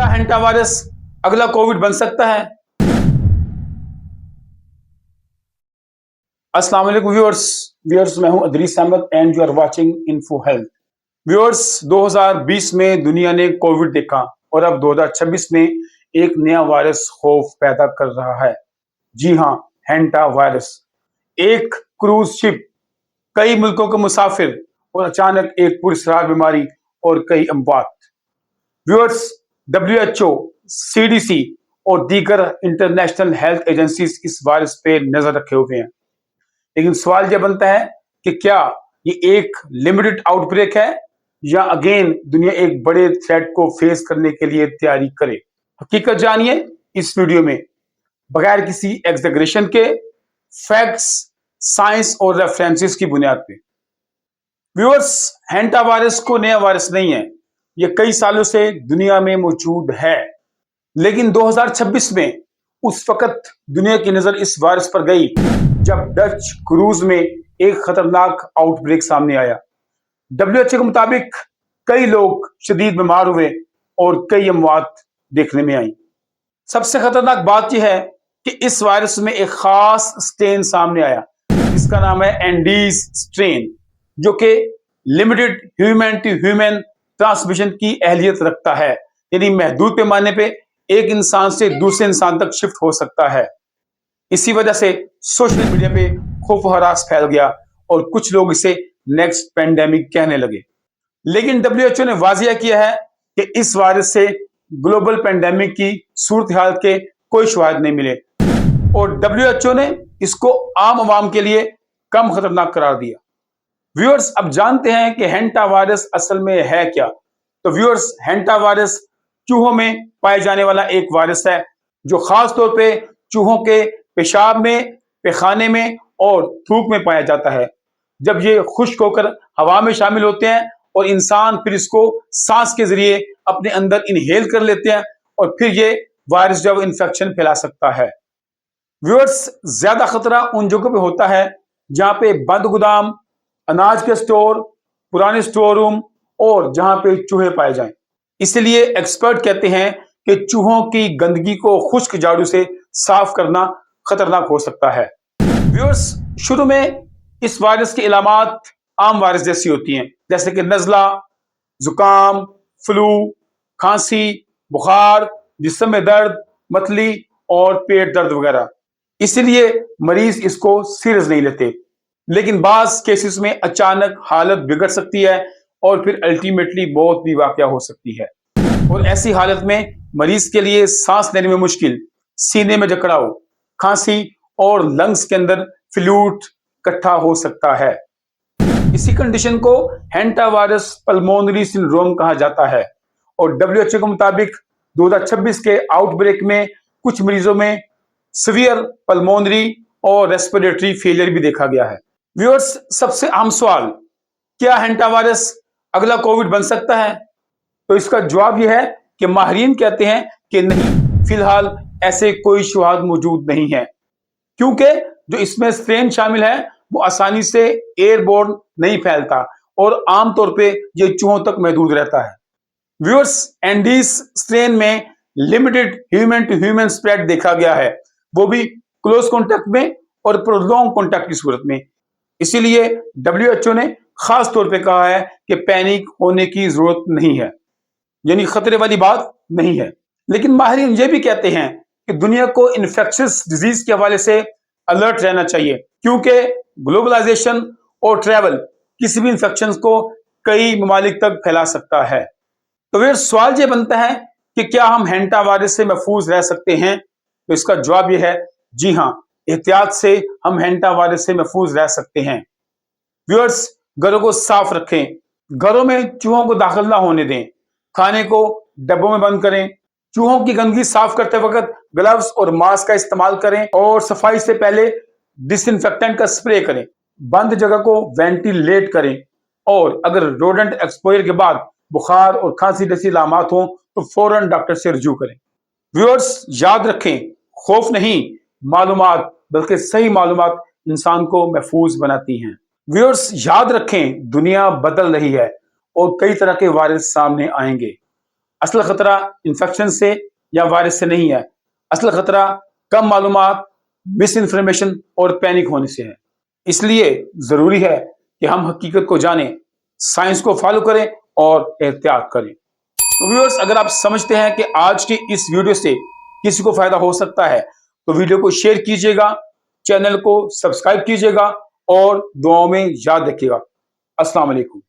क्या हेंटा वायरस अगला कोविड बन सकता है? अस्सलाम वालेकुम व्यूअर्स मैं हूं Adrees Ahmad and you are watching info health. Viewers 2020 में दुनिया ने कोविड देखा और अब 2026 में एक नया वायरस खौफ पैदा कर रहा है। जी हां, हेंटा वायरस। एक क्रूज शिप, कई मुल्कों के मुसाफिर और अचानक एक पुरस्कार बीमारी और कई अमवात। व्यूअर्स, WHO, CDC और दीगर इंटरनेशनल हेल्थ एजेंसीज इस वायरस पे नजर रखे हुए हैं, लेकिन सवाल यह बनता है कि क्या ये एक लिमिटेड आउटब्रेक है या अगेन दुनिया एक बड़े थ्रेट को फेस करने के लिए तैयारी करे। हकीकत जानिए इस वीडियो में, बगैर किसी एग्जैगरेशन के, फैक्ट्स, साइंस और रेफरेंसेस की बुनियाद पे। व्यूअर्स, हेंटा वायरस को नया वायरस नहीं है, ये कई सालों से दुनिया में मौजूद है, लेकिन 2026 में उस वक्त दुनिया की नजर इस वायरस पर गई जब डच क्रूज में एक खतरनाक आउटब्रेक सामने आया। WHO के मुताबिक कई लोग शदीद बीमार हुए और कई अमवात देखने में आई। सबसे खतरनाक बात यह है कि इस वायरस में एक खास स्ट्रेन सामने आया जिसका नाम है एंडीज स्ट्रेन, जो कि limited human to human transmission की अहलियत रखता है, यानी महदूद पैमाने पे एक इंसान से दूसरे इंसान तक शिफ्ट हो सकता है। इसी वजह से सोशल मीडिया पे खौफ और हरास फैल गया और कुछ लोग इसे नेक्स्ट पेंडेमिक कहने लगे। लेकिन WHO ने वाजिया किया है कि इस वायरस से ग्लोबल पेंडेमिक की सूरत हाल के कोई शवाहिद नहीं मिले और WHO ने इसको आम आवाम के लिए कम खतरनाक करार दिया। व्यूअर्स, अब जानते हैं कि हेंटा वायरस असल में है क्या। तो व्यूअर्स, हेंटा वायरस चूहों में पाए जाने वाला एक वायरस है जो खास तौर पे चूहों के पेशाब में, पैखाने में और थूक में पाया जाता है। जब ये खुश्क होकर हवा में शामिल होते हैं और इंसान फिर इसको सांस के जरिए अपने अंदर इनहेल कर लेते हैं और फिर ये वायरस जब इन्फेक्शन फैला सकता है। व्यूअर्स, ज्यादा खतरा उन जगहों पे होता है जहां पे बंद गोदाम, अनाज के स्टोर, पुराने स्टोर रूम और जहां पे चूहे पाए जाएं। इसलिए एक्सपर्ट कहते हैं कि चूहों की गंदगी को खुश्क झाड़ू से साफ करना खतरनाक हो सकता है। व्यूअर्स, शुरू में इस वायरस की इलामात आम वायरस जैसी होती हैं, जैसे कि नजला, जुकाम, फ्लू, खांसी, बुखार, जिस्म में दर्द, मतली और पेट दर्द वगैरह। इसलिए मरीज इसको सीरियस नहीं लेते, लेकिन बाज केसेस में अचानक हालत बिगड़ सकती है और फिर अल्टीमेटली मौत भी वाक़या हो सकती है। और ऐसी हालत में मरीज के लिए सांस लेने में मुश्किल, सीने में जकड़ाव, खांसी और लंग्स के अंदर फ्लूइड इकट्ठा हो सकता है। इसी कंडीशन को हेंटा वायरस पल्मोनरी सिंड्रोम कहा जाता है और WHO के मुताबिक 2026 के आउटब्रेक में कुछ मरीजों में सीवियर पल्मोनरी और रेस्पिरेटरी फेलियर भी देखा गया है। व्यूअर्स, सबसे आम सवाल, क्या हेंटा वायरस अगला कोविड बन सकता है? तो इसका जवाब यह है कि माहिरीन कहते हैं कि नहीं, फिलहाल ऐसे कोई शुहाद मौजूद नहीं है, क्योंकि जो इसमें स्ट्रेन शामिल है वो आसानी से एयरबोर्न नहीं फैलता और आमतौर पे ये चूहों तक महदूद रहता है। व्यूअर्स, एंडीज स्ट्रेन में limited human to human spread देखा गया है, वो भी क्लोज कॉन्टैक्ट में और प्रोलॉन्ग कॉन्टैक्ट की सूरत में। इसीलिए WHO ने खास तौर पे कहा है कि पैनिक होने की जरूरत नहीं है, यानी खतरे वाली बात नहीं है। लेकिन माहिरीन ये भी कहते हैं कि दुनिया को इन्फेक्शियस डिजीज के हवाले से अलर्ट रहना चाहिए, क्योंकि ग्लोबलाइजेशन और ट्रैवल किसी भी इन्फेक्शन को कई ममालिक तक फैला सकता है। तो फिर सवाल ये बनता है कि क्या हम हेंटा वायरस से महफूज रह सकते हैं? तो इसका जवाब यह है, जी हाँ, एहतियात से हम हेंटा वायरस से महफूज रह सकते हैं। व्यूअर्स, घरों को साफ रखें, घरों में चूहों को दाखिल ना होने दें, खाने को डब्बों में बंद करें, चूहों की गंदगी साफ करते वक्त ग्लव्स और मास्क का इस्तेमाल करें और सफाई से पहले डिसइंफेक्टेंट का स्प्रे करें, बंद जगह को वेंटिलेट करें और अगर रोडेंट एक्सपोजर के बाद बुखार और खांसी जैसी अलामात हो तो फौरन डॉक्टर से रुजू करें। व्यूअर्स, याद रखें, खौफ नहीं, मालूमात, बल्कि सही मालूमात इंसान को महफूज बनाती हैं। व्यूअर्स, याद रखें, दुनिया बदल रही है और कई तरह के वायरस सामने आएंगे। اصل خطرہ انفیکشن سے یا وائرس سے نہیں ہے، اصل خطرہ کم معلومات، مس انفارمیشن اور پینک ہونے سے ہے۔ اس لیے ضروری ہے کہ ہم حقیقت کو جانیں، سائنس کو فالو کریں اور احتیاط کریں۔ تو ویورز، اگر آپ سمجھتے ہیں کہ آج کی اس ویڈیو سے کسی کو فائدہ ہو سکتا ہے تو ویڈیو کو شیئر کیجیے گا، چینل کو سبسکرائب کیجیے گا اور دعاؤں میں یاد رکھیے گا۔ السلام علیکم۔